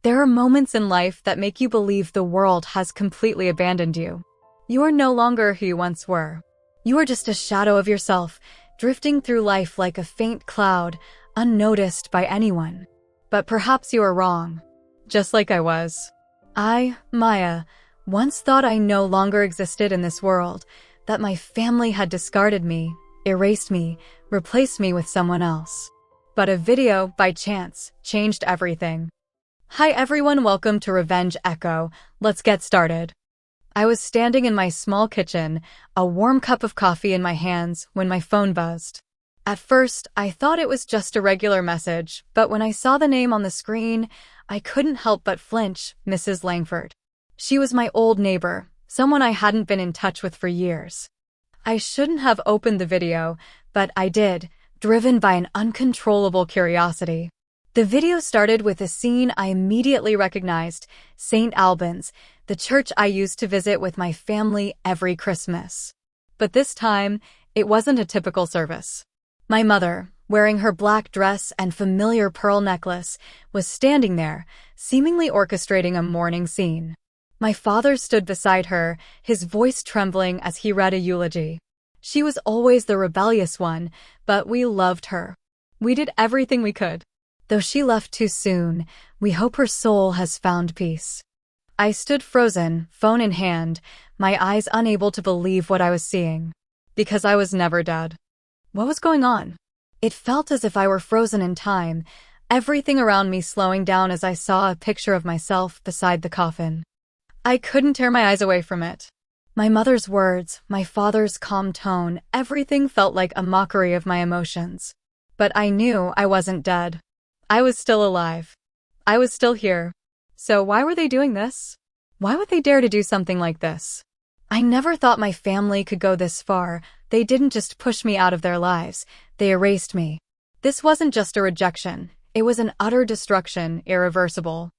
There are moments in life that make you believe the world has completely abandoned you. You are no longer who you once were. You are just a shadow of yourself, drifting through life like a faint cloud, unnoticed by anyone. But perhaps you are wrong. Just like I was. I, Maya, once thought I no longer existed in this world, that my family had discarded me, erased me, replaced me with someone else. But a video, by chance, changed everything. Hi everyone, welcome to Revenge Echo. Let's get started. I was standing in my small kitchen, a warm cup of coffee in my hands, when my phone buzzed. At first, I thought it was just a regular message, but when I saw the name on the screen, I couldn't help but flinch. Mrs. Langford. She was my old neighbor, someone I hadn't been in touch with for years. I shouldn't have opened the video, but I did, driven by an uncontrollable curiosity. The video started with a scene I immediately recognized, St. Albans, the church I used to visit with my family every Christmas. But this time, it wasn't a typical service. My mother, wearing her black dress and familiar pearl necklace, was standing there, seemingly orchestrating a mourning scene. My father stood beside her, his voice trembling as he read a eulogy. She was always the rebellious one, but we loved her. We did everything we could. Though she left too soon, we hope her soul has found peace. I stood frozen, phone in hand, my eyes unable to believe what I was seeing. Because I was never dead. What was going on? It felt as if I were frozen in time, everything around me slowing down as I saw a picture of myself beside the coffin. I couldn't tear my eyes away from it. My mother's words, my father's calm tone, everything felt like a mockery of my emotions. But I knew I wasn't dead. I was still alive. I was still here. So why were they doing this? Why would they dare to do something like this? I never thought my family could go this far. They didn't just push me out of their lives, they erased me. This wasn't just a rejection, it was an utter destruction, irreversible.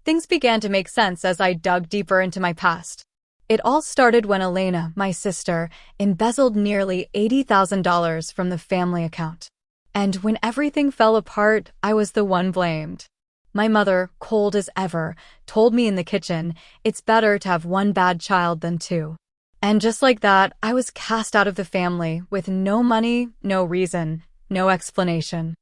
Things began to make sense as I dug deeper into my past. It all started when Elena, my sister, embezzled nearly $80,000 from the family account. And when everything fell apart, I was the one blamed. My mother, cold as ever, told me in the kitchen, it's better to have one bad child than two. And just like that, I was cast out of the family, with no money, no reason, no explanation.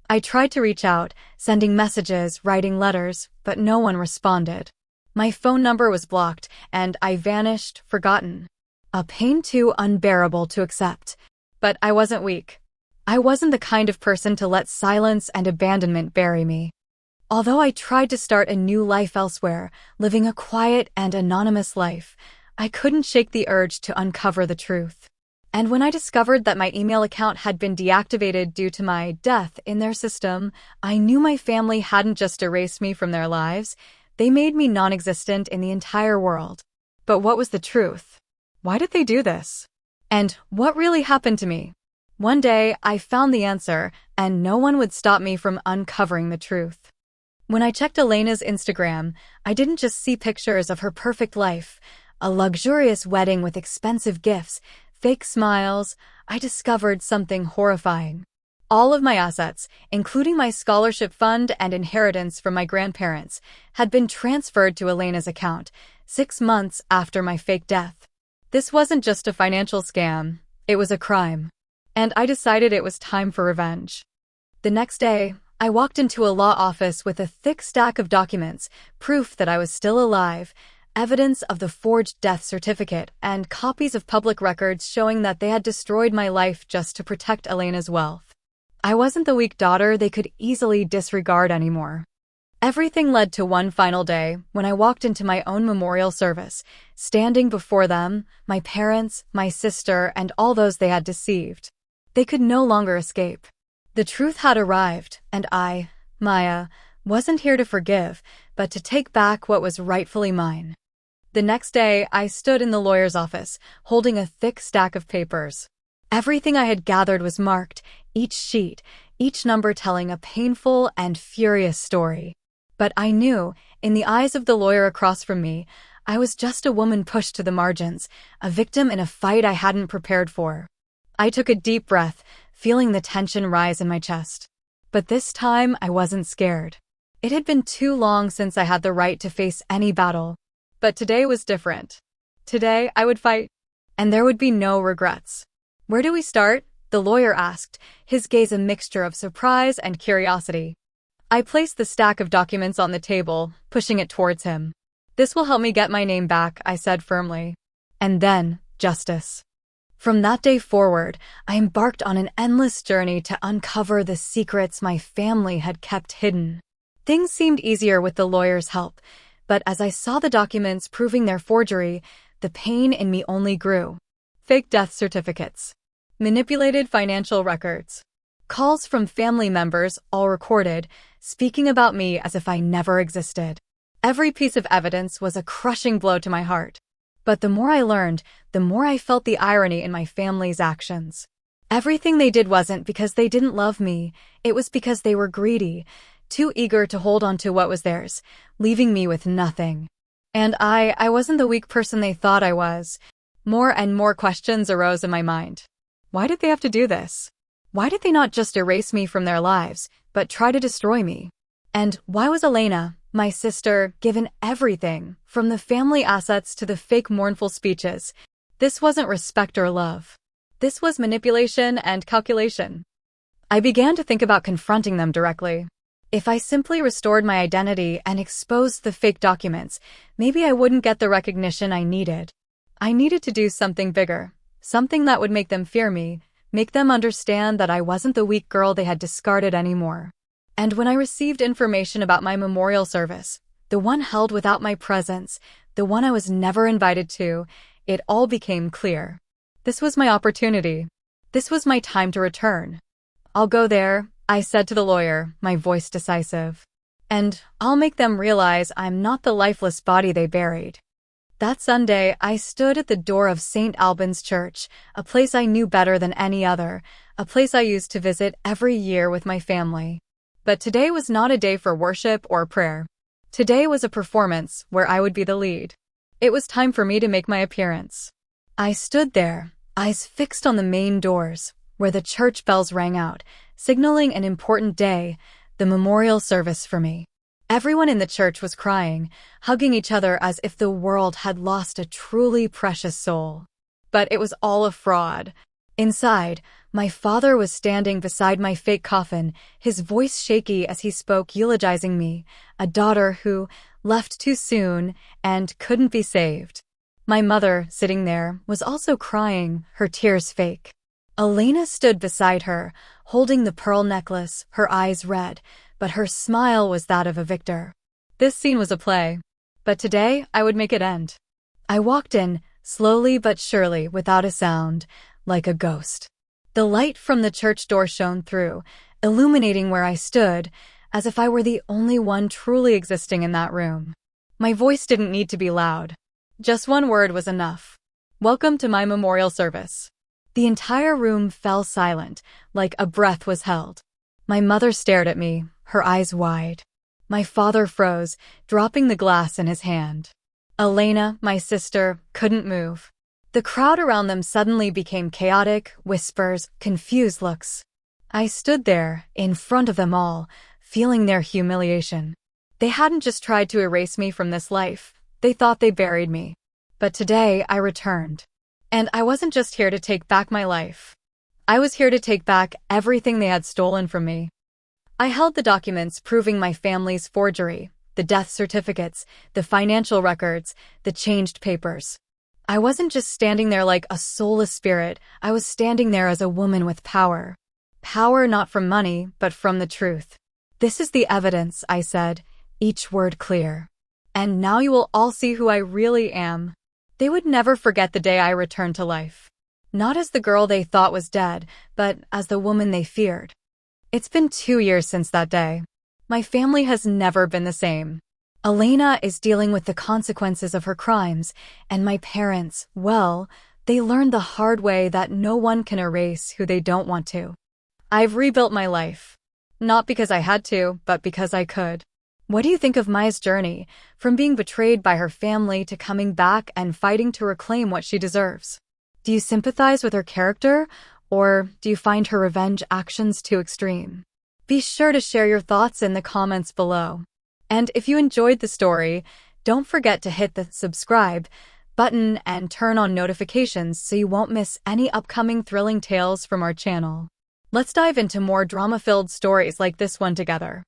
I tried to reach out, sending messages, writing letters, but no one responded. My phone number was blocked, and I vanished, forgotten. A pain too unbearable to accept. But I wasn't weak. I wasn't the kind of person to let silence and abandonment bury me. Although I tried to start a new life elsewhere, living a quiet and anonymous life, I couldn't shake the urge to uncover the truth. And when I discovered that my email account had been deactivated due to my death in their system, I knew my family hadn't just erased me from their lives, they made me non-existent in the entire world. But what was the truth? Why did they do this? And what really happened to me? One day, I found the answer, and no one would stop me from uncovering the truth. When I checked Elena's Instagram, I didn't just see pictures of her perfect life, a luxurious wedding with expensive gifts, fake smiles. I discovered something horrifying. All of my assets, including my scholarship fund and inheritance from my grandparents, had been transferred to Elena's account 6 months after my fake death. This wasn't just a financial scam, it was a crime. And I decided it was time for revenge. The next day, I walked into a law office with a thick stack of documents, proof that I was still alive, evidence of the forged death certificate, and copies of public records showing that they had destroyed my life just to protect Elena's wealth. I wasn't the weak daughter they could easily disregard anymore. Everything led to one final day, when I walked into my own memorial service, standing before them, my parents, my sister, and all those they had deceived. They could no longer escape. The truth had arrived, and I, Maya, wasn't here to forgive, but to take back what was rightfully mine. The next day, I stood in the lawyer's office, holding a thick stack of papers. Everything I had gathered was marked, each sheet, each number telling a painful and furious story. But I knew, in the eyes of the lawyer across from me, I was just a woman pushed to the margins, a victim in a fight I hadn't prepared for. I took a deep breath, feeling the tension rise in my chest. But this time, I wasn't scared. It had been too long since I had the right to face any battle. But today was different. Today, I would fight, and there would be no regrets. "Where do we start?" the lawyer asked, his gaze a mixture of surprise and curiosity. I placed the stack of documents on the table, pushing it towards him. "This will help me get my name back," I said firmly. And then, justice. From that day forward, I embarked on an endless journey to uncover the secrets my family had kept hidden. Things seemed easier with the lawyer's help, but as I saw the documents proving their forgery, the pain in me only grew. Fake death certificates. Manipulated financial records. Calls from family members, all recorded, speaking about me as if I never existed. Every piece of evidence was a crushing blow to my heart. But the more I learned, the more I felt the irony in my family's actions. Everything they did wasn't because they didn't love me, it was because they were greedy, too eager to hold on to what was theirs, leaving me with nothing. And I wasn't the weak person they thought I was. More and more questions arose in my mind. Why did they have to do this? Why did they not just erase me from their lives, but try to destroy me? And why was Elena, my sister, given everything, from the family assets to the fake mournful speeches? This wasn't respect or love. This was manipulation and calculation. I began to think about confronting them directly. If I simply restored my identity and exposed the fake documents, maybe I wouldn't get the recognition I needed. I needed to do something bigger, something that would make them fear me, make them understand that I wasn't the weak girl they had discarded anymore. And when I received information about my memorial service, the one held without my presence, the one I was never invited to, it all became clear. This was my opportunity. This was my time to return. "I'll go there," I said to the lawyer, my voice decisive. "And I'll make them realize I'm not the lifeless body they buried." That Sunday, I stood at the door of St. Albans Church, a place I knew better than any other, a place I used to visit every year with my family. But today was not a day for worship or prayer. Today was a performance where I would be the lead. It was time for me to make my appearance. I stood there, eyes fixed on the main doors, where the church bells rang out, signaling an important day, the memorial service for me. Everyone in the church was crying, hugging each other as if the world had lost a truly precious soul. But it was all a fraud. Inside, my father was standing beside my fake coffin, his voice shaky as he spoke, eulogizing me, a daughter who left too soon and couldn't be saved. My mother, sitting there, was also crying, her tears fake. Elena stood beside her, holding the pearl necklace, her eyes red, but her smile was that of a victor. This scene was a play. But today, I would make it end. I walked in, slowly but surely, without a sound, like a ghost. The light from the church door shone through, illuminating where I stood, as if I were the only one truly existing in that room. My voice didn't need to be loud. Just one word was enough. "Welcome to my memorial service." The entire room fell silent, like a breath was held. My mother stared at me, her eyes wide. My father froze, dropping the glass in his hand. Elena, my sister, couldn't move. The crowd around them suddenly became chaotic, whispers, confused looks. I stood there, in front of them all, feeling their humiliation. They hadn't just tried to erase me from this life, they thought they buried me. But today, I returned. And I wasn't just here to take back my life. I was here to take back everything they had stolen from me. I held the documents proving my family's forgery, the death certificates, the financial records, the changed papers. I wasn't just standing there like a soulless spirit, I was standing there as a woman with power. Power not from money, but from the truth. "This is the evidence," I said, each word clear. "And now you will all see who I really am." They would never forget the day I returned to life. Not as the girl they thought was dead, but as the woman they feared. It's been 2 years since that day. My family has never been the same. Elena is dealing with the consequences of her crimes, and my parents, well, they learned the hard way that no one can erase who they don't want to. I've rebuilt my life. Not because I had to, but because I could. What do you think of Maya's journey, from being betrayed by her family to coming back and fighting to reclaim what she deserves? Do you sympathize with her character, or do you find her revenge actions too extreme? Be sure to share your thoughts in the comments below. And if you enjoyed the story, don't forget to hit the subscribe button and turn on notifications so you won't miss any upcoming thrilling tales from our channel. Let's dive into more drama-filled stories like this one together.